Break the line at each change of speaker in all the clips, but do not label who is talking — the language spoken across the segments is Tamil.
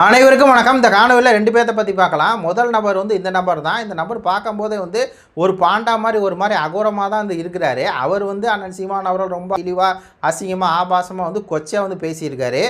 அனைவருக்கும் வணக்கம். இந்த காணொலியில் ரெண்டு பேர்த்த பற்றி பார்க்கலாம். முதல் நபர் வந்து இந்த நபர் தான். இந்த நபர் பார்க்கும்போதே வந்து ஒரு பாண்டா மாதிரி ஒரு மாதிரி அகோரமாக தான் வந்து இருக்கிறாரு. அவர் வந்து அண்ணன் சீமான் அவர்கள் ரொம்ப இழிவாக அசிங்கமாக ஆபாசமாக வந்து கொச்சையாக வந்து பேசியிருக்காரு.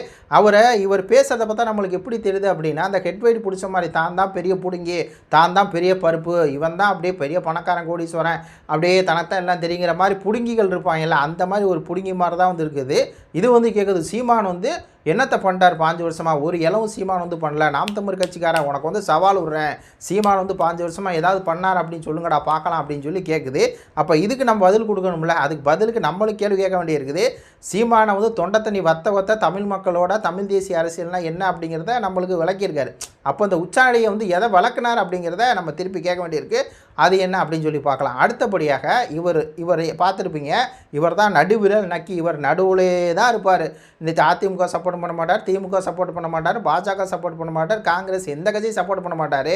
இவர் பேசுறதை பார்த்தா நம்மளுக்கு எப்படி தெரியுது அப்படின்னா, அந்த ஹெட்வெயிட் பிடிச்ச மாதிரி தான் தான் பெரிய பிடுங்கி, தான் தான் பெரிய பருப்பு, இவன் தான் அப்படியே பெரிய பணக்காரன் கோடீஸ்வரன், அப்படியே தனத்தான் எல்லாம் தெரியுங்கிற மாதிரி புடுங்கிகள் இருப்பாங்கல்ல, அந்த மாதிரி ஒரு புடுங்கி மாதிரி தான் வந்து இருக்குது. இது வந்து கேட்குது, சீமான் வந்து என்னத்தை பண்ணிட்டார் 5 வருஷமாக? ஒரு இளவும் சீமான் வந்து பண்ணல. நாம் தமிழ் கட்சிக்காரன் உனக்கு வந்து சவால் விடுறேன், சீமான் வந்து 5 வருஷமாக ஏதாவது பண்ணார் அப்படின்னு சொல்லுங்கடா பார்க்கலாம் அப்படின்னு சொல்லி கேட்குது. அப்போ இதுக்கு நம்ம பதில் கொடுக்கணும்ல. அதுக்கு பதிலுக்கு நம்மளும் கேள்வி கேட்க வேண்டியிருக்குது. சீமானை வந்து தொண்டை தண்ணி வத்த தமிழ் மக்களோட தமிழ் தேசிய அரசியல்னால் என்ன அப்படிங்கிறத நம்மளுக்கு விளக்கியிருக்காரு. அப்போ இந்த உச்சாணியை வந்து எதை விளக்குனார் அப்படிங்கிறத நம்ம திருப்பி கேட்க வேண்டியிருக்கு. அது என்ன அப்படின்னு சொல்லி பார்க்கலாம். அடுத்தபடியாக இவர் பார்த்துருப்பீங்க, இவர் தான் நடுவிரல் நக்கி. இவர் நடுவுலே தான் இருப்பார். இந்த அதிமுக சப்போர்ட் பண்ண மாட்டார், திமுக சப்போர்ட் பண்ண மாட்டார், பாஜக சப்போர்ட் பண்ண மாட்டார், காங்கிரஸ் எந்த கட்சியும் சப்போர்ட் பண்ண மாட்டார்.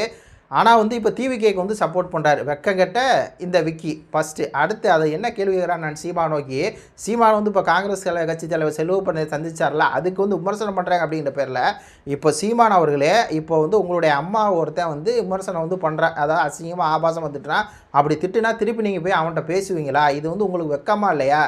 ஆனால் வந்து இப்போ டிவிகேக்கு வந்து சப்போர்ட் பண்ணுறாரு. வெக்கங்கட்ட இந்த விக்கி ஃபஸ்ட்டு. அடுத்து அதை என்ன கேள்வி கேட்குறான் நான் சீமான் நோக்கி. சீமான் வந்து இப்போ காங்கிரஸ் கட்சி தலைவர் செல்வப்பண்ணை சந்திச்சார்ல, அதுக்கு வந்து விமர்சனம் பண்ணுறாங்க அப்படிங்கிற பேரில் இப்போ சீமான் அவர்களே இப்போ வந்து உங்களுடைய அம்மா ஒருத்தன் வந்து விமர்சனம் வந்து பண்ணுறான், அதாவது அசிங்கமாக ஆபாசம் வந்துட்டுனா, அப்படி திட்டுனா திருப்பி நீங்கள் போய் அவன்கிட்ட பேசுவீங்களா? இது வந்து உங்களுக்கு வெக்கமா இல்லையா?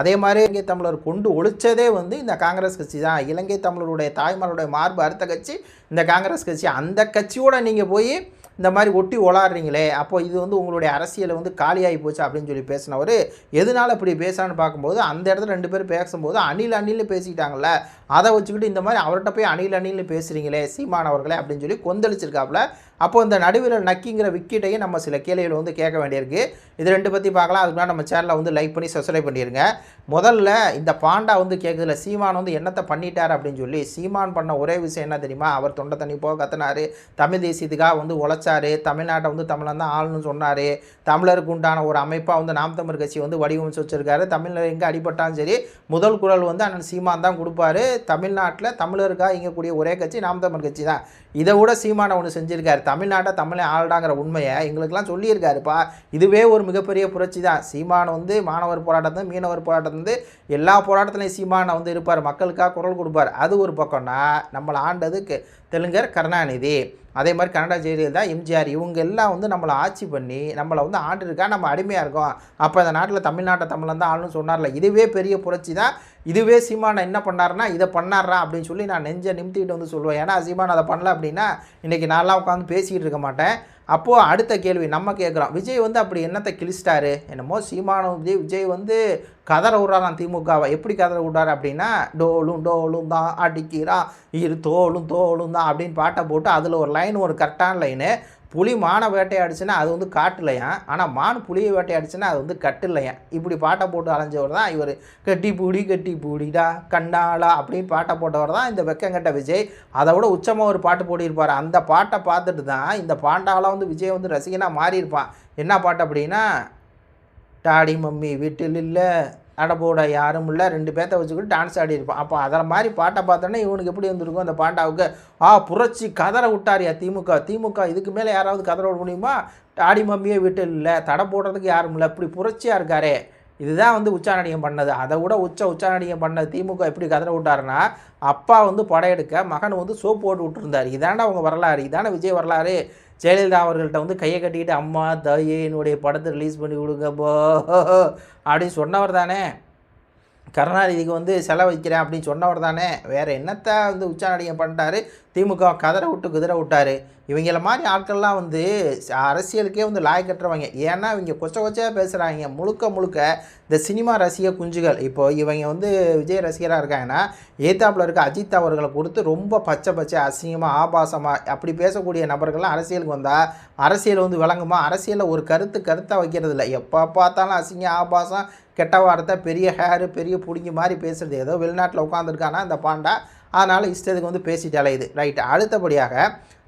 அதே மாதிரி இலங்கை தமிழர் கொண்டு ஒழிச்சதே வந்து இந்த காங்கிரஸ் கட்சி தான். இலங்கை தமிழருடைய தாய்மாருடைய மார்பு அறுத்த கட்சி இந்த காங்கிரஸ் கட்சி. அந்த கட்சியோடு நீங்கள் போய் இந்த மாதிரி ஒட்டி ஒளாடுறீங்களே, அப்போது இது வந்து உங்களுடைய அரசியலை வந்து காலியாகி போச்சு அப்படின்னு சொல்லி பேசினவர் எதனால் இப்படி பேசான்னு பார்க்கும்போது, அந்த இடத்துல ரெண்டு பேரும் பேசும்போது அணில்னு பேசிக்கிட்டாங்கல்ல, அதை வச்சுக்கிட்டு இந்த மாதிரி அவர்கிட்ட போய் அணில்னு பேசுகிறீங்களே சீமான் அவர்களே அப்படின்னு சொல்லி கொந்தளிச்சிருக்காப்புல. அப்போது இந்த நடுவிரல் நக்கிங்கிற விக்கிட்டையும் நம்ம சில கேள்விகள் வந்து கேட்க வேண்டியிருக்கு. இது ரெண்டு பற்றி பார்க்கலாம். அதுக்கு முன்னாடி நம்ம சேனலை வந்து லைக் பண்ணி சப்ஸ்கிரைப் பண்ணிடுங்க. முதல்ல இந்த பாண்டா வந்து கேட்குதுல, சீமான் வந்து என்னத்தை பண்ணிட்டார் அப்படின்னு சொல்லி. சீமான் பண்ண ஒரே விஷயம் என்ன தெரியுமா? அவர் தொண்டை தண்ணி போக கத்தினார், தமிழ் தேசியத்துக்காக வந்து உழைச்சார், தமிழ்நாட்டை வந்து தமிழன் தான் ஆளுன்னு சொன்னார், தமிழருக்கு உண்டான ஒரு அமைப்பாக வந்து நாம் தமிழ் கட்சி வந்து வடிவமைச்சு வச்சுருக்காரு. தமிழர் எங்கே அடிபட்டாலும் சரி முதல் குரல் வந்து அண்ணன் சீமான் தான் கொடுப்பாரு. தமிழ்நாட்டில் தமிழருக்காக இயங்கக்கூடிய ஒரே கட்சி நாம் தமிழ் கட்சி தான். இதை விட சீமானை ஒன்று செஞ்சுருக்காரு. தமிழ்நாட்டை தமிழை ஆள்டாங்கிற உண்மையை எங்களுக்கெல்லாம் சொல்லியிருக்காருப்பா. இதுவே ஒரு மிகப்பெரிய புரட்சி தான். சீமான் வந்து மாணவர் போராட்டத்தை, மீனவர் போராட்டத்தை வந்து எல்லா போராட்டத்துலையும் சீமானை வந்து இருப்பார், மக்களுக்காக குரல் கொடுப்பார். அது ஒரு பக்கம்னா, நம்மளை ஆண்டது தெலுங்கர் கருணாநிதி, அதே மாதிரி கனடா ஜெயலலிதா, எம்ஜிஆர், இவங்க எல்லாம் வந்து நம்மளை ஆட்சி பண்ணி நம்மளை வந்து ஆண்டிருக்கா, நம்ம அடிமையாக இருக்கோம். அப்போ இந்த நாட்டில் தமிழ்நாட்டை தமிழன் தான் ஆளுன்னு சொன்னார்ல, இதுவே பெரிய புரட்சி தான். இதுவே சீமானை என்ன பண்ணார்னா இதை பண்ணார்றா அப்படின்னு சொல்லி நான் நெஞ்சை நிமித்திக்கிட்டு வந்து சொல்லுவேன். ஏன்னா சீமான் அதை பண்ணல அப்படின்னா இன்றைக்கி நான்லாம் உட்காந்து பேசிக்கிட்டு இருக்க மாட்டேன். அப்போது அடுத்த கேள்வி நம்ம கேட்குறோம், விஜய் வந்து அப்படி என்னத்தை கிழிச்சிட்டாரு? என்னமோ சீமானம் விஜய் வந்து கதற விட்றாராம் திமுகவை. எப்படி கதற விட்றாரு அப்படின்னா, டோலும் டோலும் தான் அடிக்கிறான், இரு தோலும் தோலும் தான் அப்படின்னு பாட்டை போட்டு அதில் ஒரு லைன், ஒரு கரெக்டான லைனு, புலி மானை வேட்டையாடிச்சுன்னா அது வந்து காட்டுலையான், ஆனால் மான் புலியை வேட்டையாடிச்சுன்னா அது வந்து கட்டுலையான். இப்படி பாட்டை போட்டு அலைஞ்சவர் தான் இவர். கட்டி பூடிடா கண்டாளா அப்படின்னு பாட்டை போட்டவர் தான் இந்த வெக்கங்கட்ட விஜய். அதை விட உச்சமாக ஒரு பாட்டு போட்டிருப்பார். அந்த பாட்டை பார்த்துட்டு தான் இந்த பாண்டாவெலாம் வந்து விஜய் வந்து ரசிகனாக மாறியிருப்பான். என்ன பாட்டு அப்படின்னா, டாடி மம்மி வீட்டில் இல்லை, அடப்போட யாரும் இல்லை, ரெண்டு பேர்த்த வச்சுக்கிட்டு டான்ஸ் ஆடியிருப்பான். அப்போ அதில் மாதிரி பாட்டை பார்த்தோன்னா இவனுக்கு எப்படி வந்துருக்கும் அந்த பாண்டாவுக்கு? புரட்சி கதற விட்டாரியா திமுக இதுக்கு மேலே யாராவது கதற விட முடியுமா? டாடி மம்மியே வீட்டில் இல்லை, தடை போடுறதுக்கு யாரும் இல்லை, இப்படி புரட்சியாக இருக்காரே. இதுதான் வந்து உச்சாநடிகம் பண்ணது. அதை விட உச்சாநடிகம் பண்ணது திமுக எப்படி கதற விட்டாருன்னா, அப்பா வந்து படையெடுக்க மகன் வந்து சோப்பு போட்டு விட்டுருந்தார். இதாண்டா அவங்க வரலாறு, இதான விஜய் வரலாறு. ஜெயலலிதா அவர்கள்ட்ட வந்து கையை கட்டிக்கிட்டு அம்மா தாயே என்னுடைய படத்தை ரிலீஸ் பண்ணி கொடுங்கப்போ அப்படின்னு சொன்னவர் தானே. கருணாநிதிக்கு வந்து செலவழிக்கிறேன் அப்படின்னு சொன்னவர் தானே. வேறு என்னத்தை வந்து உச்சாநடிகம் பண்ணிட்டாரு? திமுக கதற விட்டு குதிரை விட்டார். இவங்கள மாதிரி ஆட்கள்லாம் வந்து அரசியலுக்கே வந்து லாய் கட்டுறவங்க. ஏன்னா இவங்க கொச்சையாக பேசுகிறாங்க. முழுக்க இந்த சினிமா ரசிக குஞ்சுகள். இப்போது இவங்க வந்து விஜய் ரசிகராக இருக்காங்கன்னா, ஏத்தாப்பில் இருக்க அஜித் அவர்களை கொடுத்து ரொம்ப பச்சை அசிங்கமாக ஆபாசமாக அப்படி பேசக்கூடிய நபர்கள்லாம் அரசியலுக்கு வந்தால் அரசியல் வந்து விளங்குமா? அரசியலில் ஒரு கருத்தாக வைக்கிறது இல்லை. எப்போ பார்த்தாலும் அசிங்கம் ஆபாசம் கெட்ட வார்த்தை, பெரிய ஹேரு, பெரிய பிடிங்கி மாதிரி பேசுகிறது. ஏதோ வெளிநாட்டில் உட்காந்துருக்கானா இந்த பாண்டா, அதனால் இஷ்டத்துக்கு வந்து பேசிட்டு அலையுது. ரைட்டு. அடுத்தபடியாக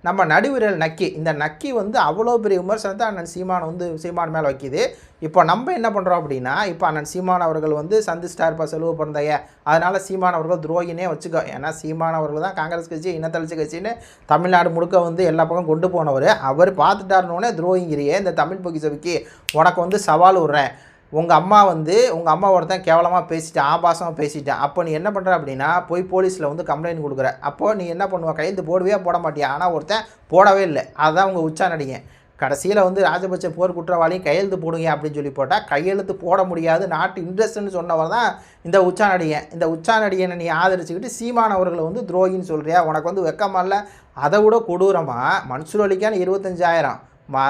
நம்ம நடுவிரல் நக்கி. இந்த நக்கி வந்து அவ்வளோ பெரிய விமர்சனத்தை அண்ணன் சீமான் மேலே வைக்கிது. இப்போ நம்ம என்ன பண்ணுறோம் அப்படின்னா, இப்போ அண்ணன் சீமான் அவர்கள் வந்து சந்திச்சிட்டார் இப்போ செலவு பிறந்தைய, அதனால் சீமான் அவர்கள் துரோகினே வச்சுக்கோ. ஏன்னா சீமான் அவர்கள் தான் காங்கிரஸ் கட்சி இனத்தளிச்சு கட்சின்னு தமிழ்நாடு முழுக்க வந்து எல்லா பக்கம் கொண்டு போனவர். அவர் பார்த்துட்டாருன்னோடனே துரோகிங்கிறியே இந்த தமிழ் பொக்கிசவிக்கு உனக்கு வந்து சவால் விட்றேன். உங்கள் அம்மா வந்து உங்கள் அம்மா ஒருத்தன் கேவலமாக பேசிட்டேன், ஆபாசமாக பேசிட்டேன். அப்போ நீ என்ன பண்ணுற அப்படின்னா போய் போலீஸில் வந்து கம்ப்ளைண்ட் கொடுக்குற. அப்போது நீ என்ன பண்ணுவ, கையெழுத்து போடுவியா போட மாட்டியா? ஆனால் ஒருத்தன் போடவே இல்லை. அதுதான் உங்கள் உச்சாநடிங்க. கடைசியில் வந்து ராஜபட்ச போர் குற்றவாளியும் கையெழுத்து போடுங்க அப்படின்னு சொல்லி போட்டால் கையெழுத்து போட முடியாது, நாட்டு இன்ட்ரெஸ்ட்னு சொன்னவர் தான் இந்த உச்சாநடிகன். இந்த உச்சாநடிகனை நீ ஆதரிச்சுக்கிட்டு சீமான் அவர்களை வந்து துரோகின்னு சொல்கிறியா? உனக்கு வந்து வெக்கமா இல்லை? அதை விட கொடூரமாக மன்சூர் அலிக்கான் 25,000,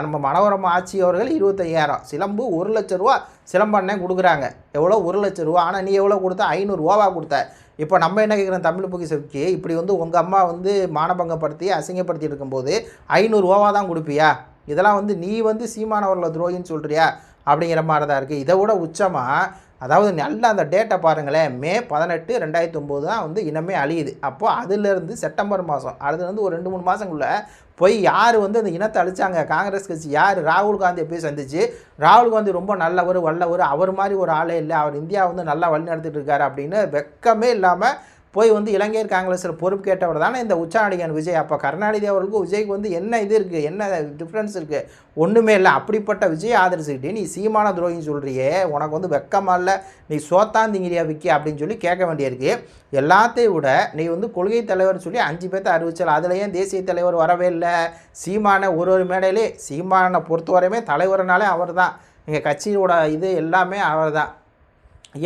நம்ம மனோரமா ஆட்சி அவர்கள் 25,000, சிலம்பு 1,00,000 ரூபா சிலம்பண்ணே கொடுக்குறாங்க. எவ்வளோ 1,00,000 ரூபா. ஆனால் நீ எவ்வளோ கொடுத்த? 500 ரூபாவா கொடுத்த. இப்போ நம்ம என்ன கேட்குறோம், தமிழ் பொக்கிஷத்துக்கு இப்படி வந்து உங்கள் அம்மா வந்து மானபங்கப்படுத்தி அசிங்கப்படுத்திட்டு இருக்கும்போது 500 ரூபாவா தான் கொடுப்பியா? இதெல்லாம் வந்து நீ வந்து சீமானவர்களை துரோகின்னு சொல்கிறியா அப்படிங்கிற மாதிரி தான் இருக்குது. இதை விட உச்சமாக, அதாவது நல்ல அந்த டேட்டை பாருங்களேன், மே 18, 2009 தான் வந்து இனமே அழியுது. அப்போது அதுலேருந்து செப்டம்பர் மாதம், அதுலேருந்து ஒரு 2-3 மாதங்களுக்குள்ள போய் யார் வந்து அந்த இனத்தை அழிச்சாங்க? காங்கிரஸ் கட்சி. யார்? ராகுல் காந்தியை போய் சந்திச்சு, ராகுல் காந்தி ரொம்ப நல்லவர், வல்லவர், அவர் மாதிரி ஒரு ஆளே இல்லை, அவர் இந்தியா வந்து நல்லா வழி நடத்திட்டு இருக்காரு அப்படின்னு வெக்கமே இல்லாமல் போய் வந்து இலங்கையர் காங்கிரஸில் பொறுப்பு கேட்டவர் தானே இந்த உச்சாநடிகன் விஜய். அப்போ கருணாநிதி அவர்களுக்கும் விஜய்க்கு வந்து என்ன இது இருக்குது, என்ன டிஃப்ரென்ஸ் இருக்குது? ஒன்றுமே இல்லை. அப்படிப்பட்ட விஜய் ஆதரிச்சுக்கிட்டு நீ சீமான துரோகின்னு சொல்கிறியே, உனக்கு வந்து வெக்கமா இல்லை? நீ சோத்தாந்திங்கிறியா விக்கி அப்படின்னு சொல்லி கேட்க வேண்டியிருக்கு. எல்லாத்தையும் விட நீ வந்து கொள்கை தலைவர்னு சொல்லி 5 பேர்த்த அறிவிச்சல், அதில் ஏன் தேசிய தலைவர் வரவே இல்லை? சீமான ஒரு மேடையிலே சீமானை பொறுத்தவரையுமே தலைவர்னாலே அவர் தான், எங்கள் கட்சியோட இது எல்லாமே அவர் தான்.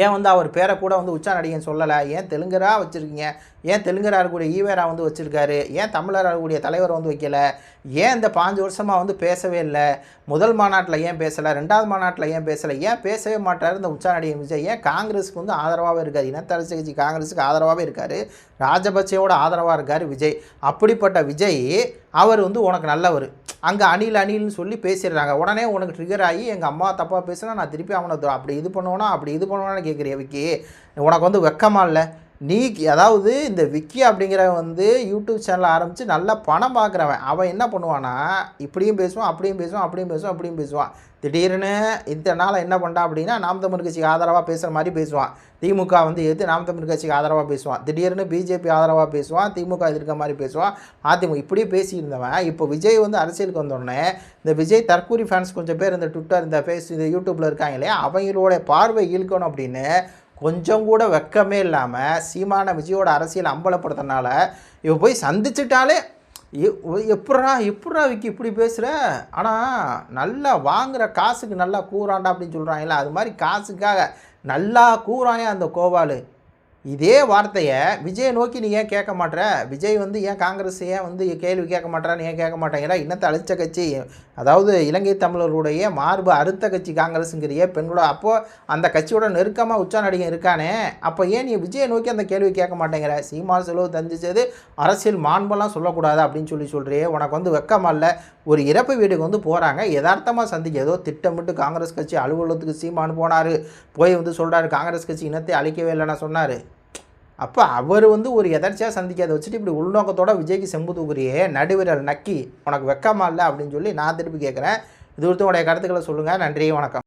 ஏன் வந்து அவர் பேரை கூட வந்து உச்சாநடிகன் சொல்லலை? ஏன் தெலுங்கரா வச்சுருக்கீங்க? ஏன் தெலுங்கராக இருக்கக்கூடிய ஈவேரா வந்து வச்சுருக்காரு? ஏன் தமிழராக இருக்கக்கூடிய தலைவர் வந்து வைக்கலை? ஏன் இந்த 5 வருஷமாக வந்து பேசவே இல்லை? முதல் மாநாட்டில் ஏன் பேசலை? 2வது மாநாட்டில் ஏன் பேசலை? ஏன் பேசவே மாட்டார் இந்த உச்சாநடிகன் விஜய்? ஏன் காங்கிரஸுக்கு வந்து ஆதரவாகவே இருக்கார்? இனத்தரசு கட்சி காங்கிரஸுக்கு ஆதரவாகவே இருக்கார், ராஜபக்சேவோட ஆதரவாக இருக்கார் விஜய். அப்படிப்பட்ட விஜய் அவர் வந்து உனக்கு நல்லவர். அங்கே அணில்னு சொல்லி பேசிடுறாங்க. உடனே உனக்கு ட்ரிகர் ஆகி எங்கள் அம்மா தப்பாக பேசுனா நான் திருப்பி அவனை அப்படி இது பண்ணுவேனா அப்படி இது பண்ணுவேன்னு கேட்குறிய விக்கி. உனக்கு வந்து வெக்கமா இல்லை? நீ அதாவது இந்த விக்கி அப்படிங்கிற வந்து யூடியூப் சேனல் ஆரம்பித்து நல்லா பணம் பார்க்குறவன். அவன் என்ன பண்ணுவான்னா இப்படியும் பேசுவான், அப்படியும் பேசுவான், அப்படியும் பேசுவான், அப்படியும் பேசுவான். திடீர்னு இந்த நாள் என்ன பண்ணா அப்படின்னா நாம் தமிழ் கட்சிக்கு ஆதரவாக பேசுகிற மாதிரி பேசுவான். திமுக வந்து எது நாம் தமிழ் கட்சிக்கு ஆதரவாக பேசுவான். திடீர்னு பிஜேபி ஆதரவாக பேசுவான், திமுக எதிர்க்க மாதிரி பேசுவான், அதிமுக இப்படியே பேசியிருந்தவன் இப்போ விஜய் வந்து அரசியலுக்கு வந்தோடனே இந்த விஜய் தற்கூரி ஃபேன்ஸ் கொஞ்சம் பேர் இந்த ட்விட்டர், இந்த இந்த யூடியூப்பில் இருக்காங்க இல்லையா, அவங்களோட பார்வை இழுக்கணும் அப்படின்னு கொஞ்சம் கூட வெக்கமே இல்லாமல் சீமான விஜயோட அரசியல் அம்பலப்படுத்தினால இவ போய் சந்திச்சிட்டாலே எப்பட்றா விக்கி இப்படி பேசுகிற? ஆனால் நல்லா வாங்குகிற காசுக்கு நல்லா கூறாண்டா அப்படின்னு சொல்கிறாங்களா, அது மாதிரி காசுக்காக நல்லா கூறானே அந்த கோவாலு. இதே வார்த்தையை விஜயை நோக்கி நீ ஏன் கேட்க மாட்டேற? விஜய் வந்து ஏன் காங்கிரஸ் ஏன் வந்து கேள்வி கேட்க மாட்டேறான்னு ஏன் கேட்க மாட்டேங்கிறா? இன்னத்தை அழிச்ச கட்சி, அதாவது இலங்கை தமிழர்களுடைய மார்பு அறுத்த கட்சி காங்கிரஸுங்கிறிய பெண்களோட. அப்போது அந்த கட்சியோட நெருக்கமாக உச்சாநடிகன் இருக்கானே, அப்போ ஏன் நீ விஜயை நோக்கி அந்த கேள்வி கேட்க மாட்டேங்கிற? சீமான் செலவு தந்திச்சது அரசியல் மாண்பெல்லாம் சொல்லக்கூடாது அப்படின்னு சொல்கிறியே, உனக்கு வந்து வெக்கமா இல்லை? ஒரு இறப்பு வீட்டுக்கு வந்து போகிறாங்க, யதார்த்தமாக சந்திக்க ஏதோ திட்டமிட்டு காங்கிரஸ் கட்சி அலுவலகத்துக்கு சீமான் போனார், போய் வந்து சொல்கிறாரு காங்கிரஸ் கட்சி இனத்தை அழிக்கவே இல்லைன்னா சொன்னார். அப்போ அவர் வந்து ஒரு எதர்ச்சியாக சந்திக்காத வச்சுட்டு இப்படி உள்நோக்கத்தோட விஜய்க்கு செம்பு தூக்குறியே, நடுவிரல் நக்கி, உனக்கு வெக்கமா இல்லை அப்படின்னு சொல்லி நான் திருப்பி கேட்குறேன். இது குறித்து உடைய கருத்துக்களை சொல்லுங்கள். நன்றி, வணக்கம்.